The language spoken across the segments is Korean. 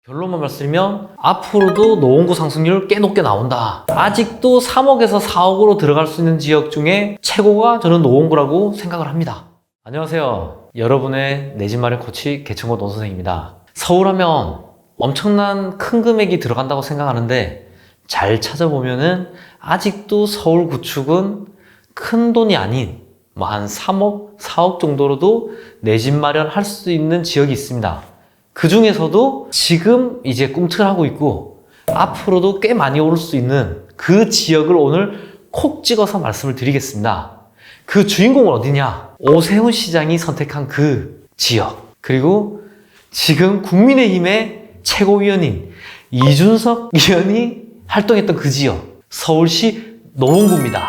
결론만 말씀드리면 앞으로도 노원구 상승률 꽤 높게 나온다. 아직도 3억에서 4억으로 들어갈 수 있는 지역 중에 최고가 저는 노원구라고 생각을 합니다. 안녕하세요. 여러분의 내 집 마련 코치 개천고 노선생입니다. 서울하면 엄청난 큰 금액이 들어간다고 생각하는데 잘 찾아보면은 아직도 서울 구축은 큰 돈이 아닌 뭐 한 3억, 4억 정도로도 내 집 마련할 수 있는 지역이 있습니다. 그 중에서도 지금 이제 꿈틀하고 있고 앞으로도 꽤 많이 오를 수 있는 그 지역을 오늘 콕 찍어서 말씀을 드리겠습니다. 그 주인공은 어디냐? 오세훈 시장이 선택한 그 지역, 그리고 지금 국민의힘의 최고위원인 이준석 의원이 활동했던 그 지역, 서울시 노원구입니다.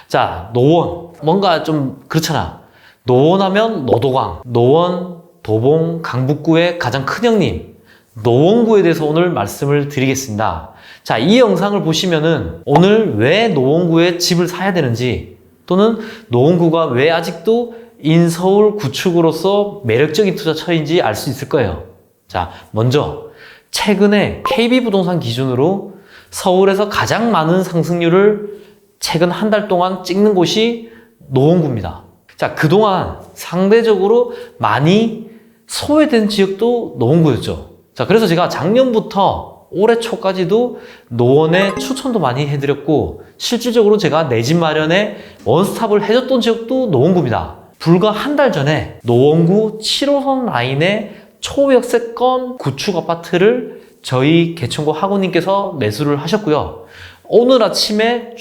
자, 노원, 뭔가 좀 그렇잖아. 노원하면 노도광, 노원, 도봉, 강북구의 가장 큰 형님 노원구에 대해서 오늘 말씀을 드리겠습니다. 자, 이 영상을 보시면은 오늘 왜 노원구에 집을 사야 되는지, 또는 노원구가 왜 아직도 인서울 구축으로서 매력적인 투자처인지 알 수 있을 거예요. 자, 먼저 최근에 KB부동산 기준으로 서울에서 가장 많은 상승률을 최근 한 달 동안 찍는 곳이 노원구입니다. 자, 그동안 상대적으로 많이 소외된 지역도 노원구였죠. 자, 그래서 제가 작년부터 올해 초까지도 노원에 추천도 많이 해드렸고, 실질적으로 제가 내 집 마련에 원스톱을 해줬던 지역도 노원구입니다. 불과 한 달 전에 노원구 7호선 라인의 초역세권 구축 아파트를 저희 개천고 학우님께서 매수를 하셨고요. 오늘 아침에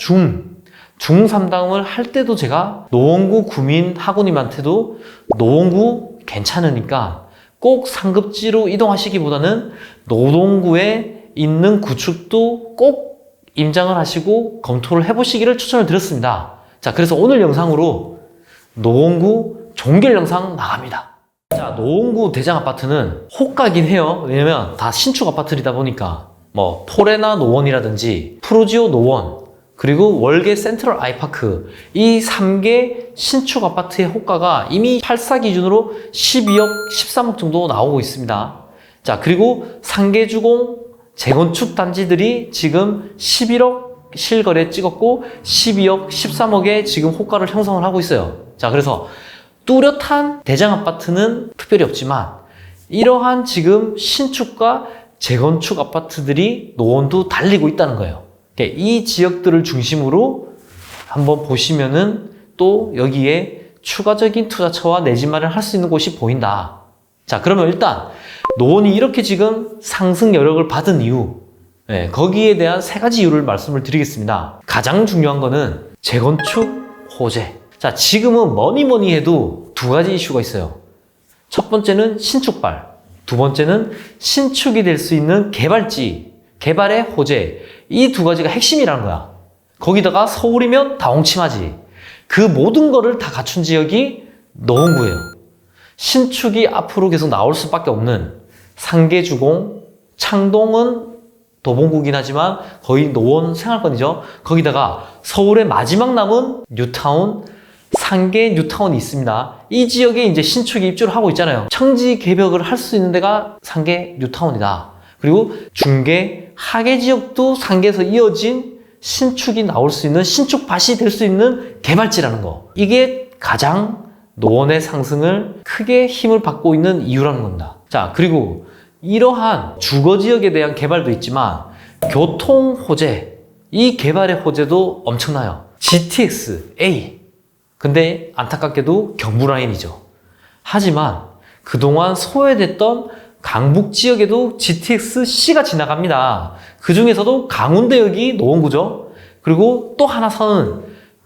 중3당을 할 때도 제가 노원구 구민 학우님한테도 노원구 괜찮으니까 꼭 상급지로 이동하시기보다는 노동구에 있는 구축도 꼭 임장을 하시고 검토를 해보시기를 추천을 드렸습니다. 자, 그래서 오늘 영상으로 노원구 종결 영상 나갑니다. 자, 노원구 대장 아파트는 호가긴 해요. 왜냐면 다 신축 아파트이다 보니까 뭐 포레나 노원이라든지 프루지오 노원, 그리고 월계 센트럴 아이파크, 이 3개 신축 아파트의 호가가 이미 84 기준으로 12억, 13억 정도 나오고 있습니다. 자, 그리고 상계주공 재건축 단지들이 지금 11억 실거래 찍었고 12억, 13억에 지금 호가를 형성을 하고 있어요. 자, 그래서 뚜렷한 대장 아파트는 특별히 없지만 이러한 지금 신축과 재건축 아파트들이 노원도 달리고 있다는 거예요. 이 지역들을 중심으로 한번 보시면은 또 여기에 추가적인 투자처와 내 집 마련을 할 수 있는 곳이 보인다. 자, 그러면 일단 노원이 이렇게 지금 상승 여력을 받은 이유, 거기에 대한 세 가지 이유를 말씀을 드리겠습니다. 가장 중요한 거는 재건축 호재. 자, 지금은 뭐니 해도 두 가지 이슈가 있어요. 첫 번째는 신축발, 두 번째는 신축이 될 수 있는 개발지, 개발의 호재. 이 두 가지가 핵심이라는 거야. 거기다가 서울이면 다 홍침하지. 그 모든 거를 다 갖춘 지역이 노원구예요. 신축이 앞으로 계속 나올 수밖에 없는 상계주공, 창동은 도봉구긴 하지만 거의 노원 생활권이죠. 거기다가 서울의 마지막 남은 뉴타운, 상계 뉴타운이 있습니다. 이 지역에 이제 신축이 입주를 하고 있잖아요. 청지 개벽을 할 수 있는 데가 상계 뉴타운이다. 그리고 중계, 하계 지역도 상계에서 이어진 신축이 나올 수 있는, 신축밭이 될 수 있는 개발지라는 거. 이게 가장 노원의 상승을 크게 힘을 받고 있는 이유라는 겁니다. 자, 그리고 이러한 주거지역에 대한 개발도 있지만 교통 호재, 이 개발의 호재도 엄청나요. GTX A. 근데 안타깝게도 경부라인이죠. 하지만 그동안 소외됐던 강북 지역에도 GTX-C가 지나갑니다. 그 중에서도 강운대역이 노원구죠. 그리고 또 하나 선은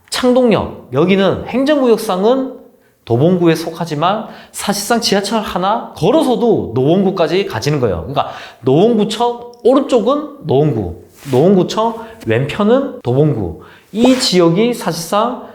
창동역. 여기는 행정구역상은 도봉구에 속하지만 사실상 지하철 하나 걸어서도 노원구까지 가지는 거예요. 그러니까 노원구청 오른쪽은 노원구, 노원구청 왼편은 도봉구. 이 지역이 사실상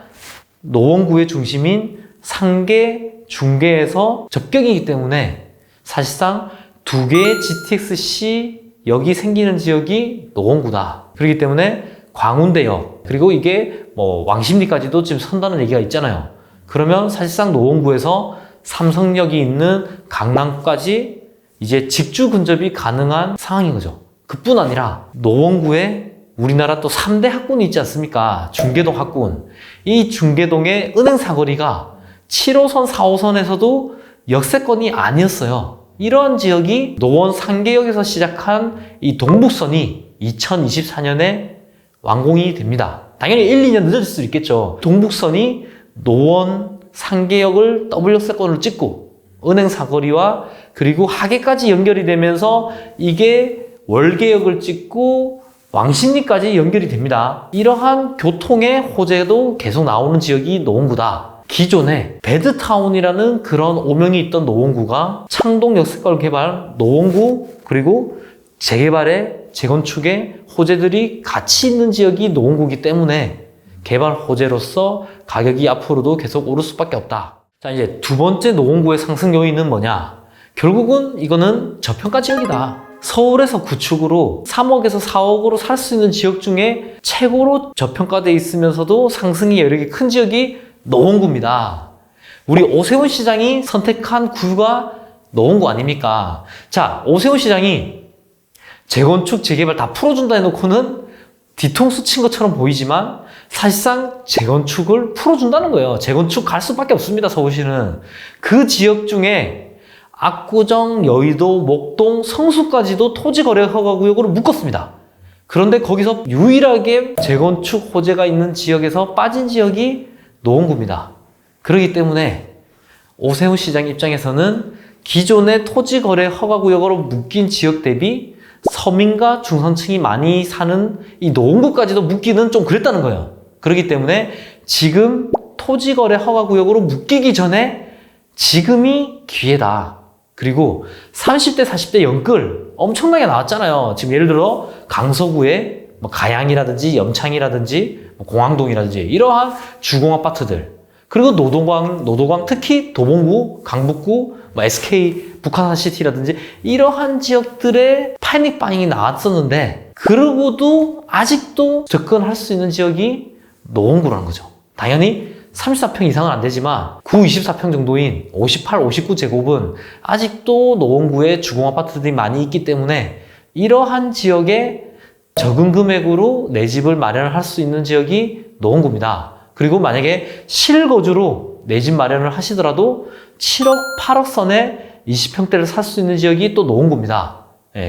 노원구의 중심인 상계, 중계에서 접경이기 때문에 사실상 두 개의 GTX-C 역이 생기는 지역이 노원구다. 그렇기 때문에 광운대역, 그리고 이게 뭐 왕십리까지도 지금 선다는 얘기가 있잖아요. 그러면 사실상 노원구에서 삼성역이 있는 강남까지 이제 직주 근접이 가능한 상황인 거죠. 그뿐 아니라 노원구에 우리나라 또 3대 학군이 있지 않습니까? 중계동 학군. 이 중계동의 은행 사거리가 7호선, 4호선에서도 역세권이 아니었어요. 이런 지역이 노원 상계역에서 시작한 이 동북선이 2024년에 완공이 됩니다. 당연히 1, 2년 늦어질 수도 있겠죠. 동북선이 노원 상계역을 더블 역세권을 찍고 은행 사거리와 그리고 하계까지 연결이 되면서 이게 월계역을 찍고 왕십리까지 연결이 됩니다. 이러한 교통의 호재도 계속 나오는 지역이 노원구다. 기존에 배드타운이라는 그런 오명이 있던 노원구가 창동 역세권 개발, 노원구 그리고 재개발의 재건축의 호재들이 같이 있는 지역이 노원구이기 때문에 개발 호재로서 가격이 앞으로도 계속 오를 수밖에 없다. 자, 이제 두 번째 노원구의 상승 요인은 뭐냐? 결국은 이거는 저평가 지역이다. 서울에서 구축으로 3억에서 4억으로 살 수 있는 지역 중에 최고로 저평가되어 있으면서도 상승이 여력이 큰 지역이 노원구입니다. 우리 오세훈 시장이 선택한 구가 노원구 아닙니까? 자, 오세훈 시장이 재건축, 재개발 다 풀어준다 해놓고는 뒤통수 친 것처럼 보이지만 사실상 재건축을 풀어준다는 거예요. 재건축 갈 수밖에 없습니다, 서울시는. 그 지역 중에 압구정, 여의도, 목동, 성수까지도 토지거래 허가구역으로 묶었습니다. 그런데 거기서 유일하게 재건축 호재가 있는 지역에서 빠진 지역이 노원구입니다. 그렇기 때문에 오세훈 시장 입장에서는 기존의 토지거래 허가구역으로 묶인 지역 대비 서민과 중산층이 많이 사는 이 노원구까지도 묶기는 좀 그랬다는 거예요. 그렇기 때문에 지금 토지거래 허가구역으로 묶이기 전에 지금이 기회다. 그리고 30대, 40대 연끌 엄청나게 나왔잖아요. 지금 예를 들어 강서구에 뭐 가양이라든지 염창이라든지 공항동이라든지 이러한 주공 아파트들, 그리고 노도광 특히 도봉구, 강북구, SK 북한시티라든지 이러한 지역들의 패닉 바잉이 나왔었는데 그러고도 아직도 접근할 수 있는 지역이 노원구라는 거죠. 당연히 34평 이상은 안 되지만 9, 24평 정도인 58, 59제곱은 아직도 노원구에 주공아파트들이 많이 있기 때문에 이러한 지역에 적은 금액으로 내 집을 마련을 할 수 있는 지역이 노원구입니다. 그리고 만약에 실거주로 내 집 마련을 하시더라도 7억, 8억 선에 20평대를 살 수 있는 지역이 또 노원구입니다.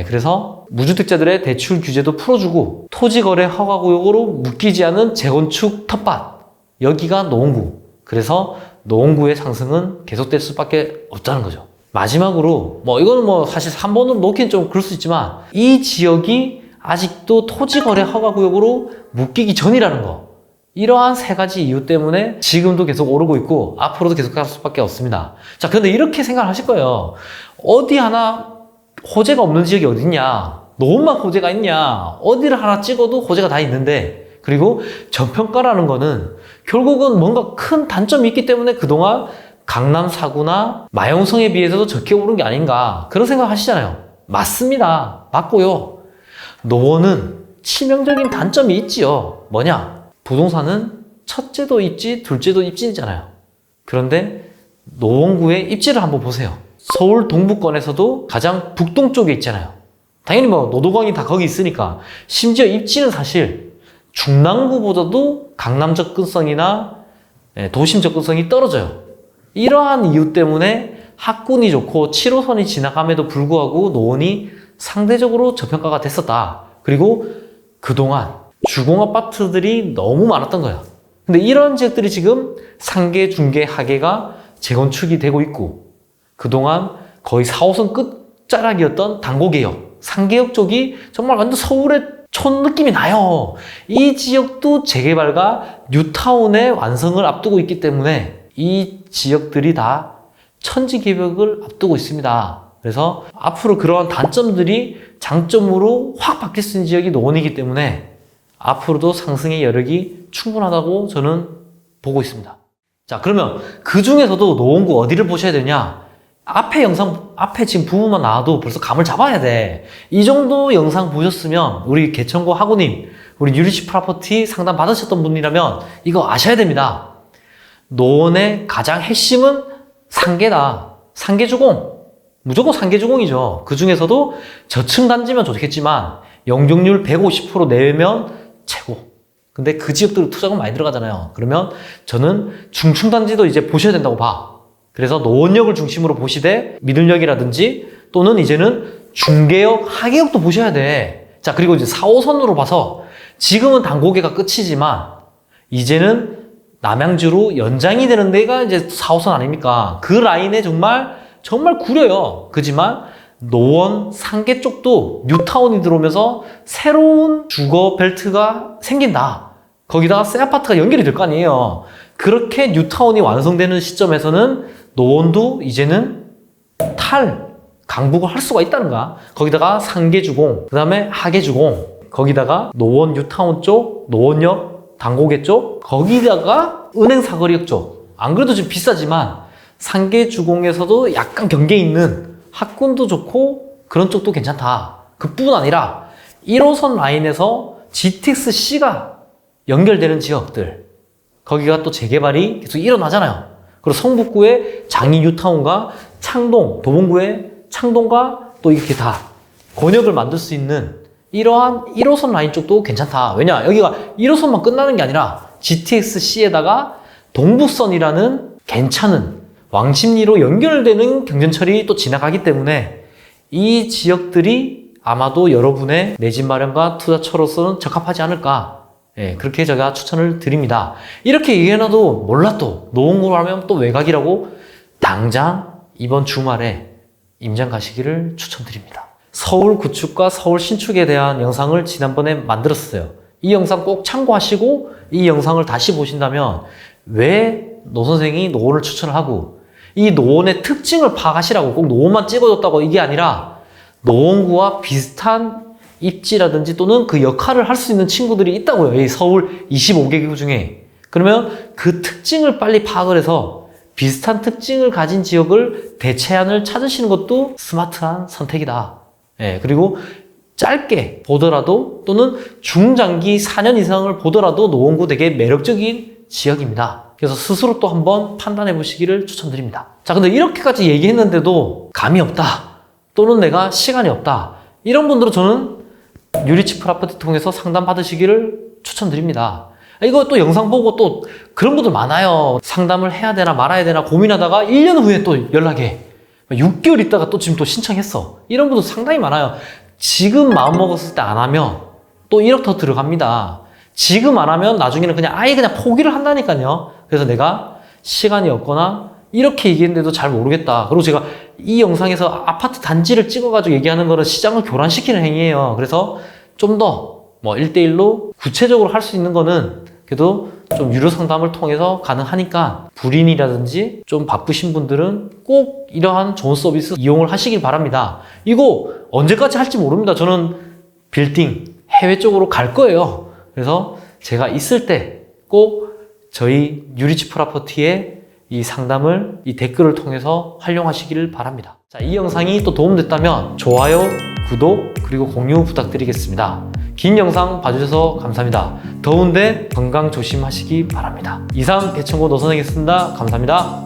그래서 무주택자들의 대출 규제도 풀어주고 토지거래 허가구역으로 묶이지 않은 재건축 텃밭, 여기가 노원구. 그래서 노원구의 상승은 계속될 수밖에 없다는 거죠. 마지막으로 이거는 사실 3번으로 놓기는 좀 그럴 수 있지만 이 지역이 아직도 토지거래 허가구역으로 묶이기 전이라는 거, 이러한 세 가지 이유 때문에 지금도 계속 오르고 있고 앞으로도 계속 갈 수밖에 없습니다. 자, 그런데 이렇게 생각을 하실 거예요. 어디 하나 호재가 없는 지역이 어딨냐? 노원만 호재가 있냐? 어디를 하나 찍어도 호재가 다 있는데, 그리고 저평가라는 거는 결국은 뭔가 큰 단점이 있기 때문에 그동안 강남 4구나 마용성에 비해서도 적게 오른 게 아닌가, 그런 생각 하시잖아요. 맞습니다. 맞고요. 노원은 치명적인 단점이 있지요. 뭐냐? 부동산은 첫째도 입지, 둘째도 입지잖아요. 그런데 노원구의 입지를 한번 보세요. 서울 동부권에서도 가장 북동쪽에 있잖아요. 당연히 노도광이 다 거기 있으니까. 심지어 입지는 사실 중랑구보다도 강남 접근성이나 도심 접근성이 떨어져요. 이러한 이유 때문에 학군이 좋고 7호선이 지나감에도 불구하고 노원이 상대적으로 저평가가 됐었다. 그리고 그동안 주공아파트들이 너무 많았던 거야. 근데 이런 지역들이 지금 상계, 중계, 하계가 재건축이 되고 있고, 그동안 거의 4호선 끝자락이었던 당고개역, 상계역 쪽이 정말 완전 서울의 촌 느낌이 나요. 이 지역도 재개발과 뉴타운의 완성을 앞두고 있기 때문에 이 지역들이 다 천지개벽을 앞두고 있습니다. 그래서 앞으로 그러한 단점들이 장점으로 확 바뀔 수 있는 지역이 노원이기 때문에 앞으로도 상승의 여력이 충분하다고 저는 보고 있습니다. 자, 그러면 그 중에서도 노원구 어디를 보셔야 되냐? 앞에 지금 부분만 나와도 벌써 감을 잡아야 돼. 이 정도 영상 보셨으면 우리 개천고 학우님, 우리 유리시 프로퍼티 상담 받으셨던 분이라면 이거 아셔야 됩니다. 노원의 가장 핵심은 상계다. 상계주공. 무조건 상계주공이죠. 그 중에서도 저층 단지면 좋겠지만 용적률 150% 내외면 최고. 근데 그 지역들은 투자가 많이 들어가잖아요. 그러면 저는 중층 단지도 이제 보셔야 된다고 봐. 그래서 노원역을 중심으로 보시되 미들역이라든지 또는 이제는 중계역, 하계역도 보셔야 돼. 자, 그리고 이제 4호선으로 봐서 지금은 단고개가 끝이지만 이제는 남양주로 연장이 되는 데가 이제 4호선 아닙니까? 그 라인에 정말 구려요. 그지만 노원, 상계 쪽도 뉴타운이 들어오면서 새로운 주거 벨트가 생긴다. 거기다가 새 아파트가 연결이 될 거 아니에요. 그렇게 뉴타운이 완성되는 시점에서는 노원도 이제는 강북을 할 수가 있다는 거야. 거기다가 상계주공, 그 다음에 하계주공, 거기다가 노원 뉴타운 쪽, 노원역, 단고개 쪽, 거기다가 은행 사거리역 쪽. 안 그래도 지금 비싸지만 상계주공에서도 약간 경계 있는 학군도 좋고 그런 쪽도 괜찮다. 그뿐 아니라 1호선 라인에서 GTX-C가 연결되는 지역들, 거기가 또 재개발이 계속 일어나잖아요. 그리고 성북구의 장이 뉴타운과 창동, 도봉구의 창동과 또 이렇게 다 권역을 만들 수 있는 이러한 1호선 라인 쪽도 괜찮다. 왜냐? 여기가 1호선만 끝나는 게 아니라 GTX-C에다가 동부선이라는 괜찮은 왕십리로 연결되는 경전철이 또 지나가기 때문에 이 지역들이 아마도 여러분의 내 집 마련과 투자처로서는 적합하지 않을까. 예, 그렇게 제가 추천을 드립니다. 이렇게 얘기해놔도 몰라 또 노원구로 하면 또 외곽이라고 당장 이번 주말에 임장 가시기를 추천드립니다. 서울 구축과 서울 신축에 대한 영상을 지난번에 만들었어요. 이 영상 꼭 참고하시고 이 영상을 다시 보신다면 왜 노선생이 노원을 추천을 하고 이 노원의 특징을 파악하시라고, 꼭 노원만 찍어줬다고 이게 아니라 노원구와 비슷한 입지라든지 또는 그 역할을 할 수 있는 친구들이 있다고요. 이 서울 25개 구 중에. 그러면 그 특징을 빨리 파악을 해서 비슷한 특징을 가진 지역을 대체안을 찾으시는 것도 스마트한 선택이다. 예, 그리고 짧게 보더라도 또는 중장기 4년 이상을 보더라도 노원구 되게 매력적인 지역입니다. 그래서 스스로 또 한번 판단해 보시기를 추천드립니다. 자, 근데 이렇게까지 얘기했는데도 감이 없다. 또는 내가 시간이 없다. 이런 분들은 저는 유리치 프라퍼티 통해서 상담 받으시기를 추천드립니다. 이거 또 영상 보고 또 그런 분들 많아요. 상담을 해야 되나 말아야 되나 고민하다가 1년 후에 또 연락해. 6개월 있다가 또 지금 또 신청했어. 이런 분들 상당히 많아요. 지금 마음 먹었을 때 안 하면 또 1억 더 들어갑니다. 지금 안 하면 나중에는 그냥 아예 그냥 포기를 한다니까요. 그래서 내가 시간이 없거나 이렇게 얘기했는데도 잘 모르겠다. 그리고 제가 이 영상에서 아파트 단지를 찍어가지고 얘기하는 거는 시장을 교란시키는 행위예요. 그래서 좀 더 1대1로 구체적으로 할 수 있는 거는 그래도 좀 유료 상담을 통해서 가능하니까 불인이라든지 좀 바쁘신 분들은 꼭 이러한 좋은 서비스 이용을 하시길 바랍니다. 이거 언제까지 할지 모릅니다. 저는 빌딩, 해외 쪽으로 갈 거예요. 그래서 제가 있을 때 꼭 저희 유리치 프라퍼티의 이 상담을 이 댓글을 통해서 활용하시기를 바랍니다. 자, 이 영상이 또 도움됐다면 좋아요, 구독, 그리고 공유 부탁드리겠습니다. 긴 영상 봐주셔서 감사합니다. 더운데 건강 조심하시기 바랍니다. 이상 개천고 노선생이었습니다. 감사합니다.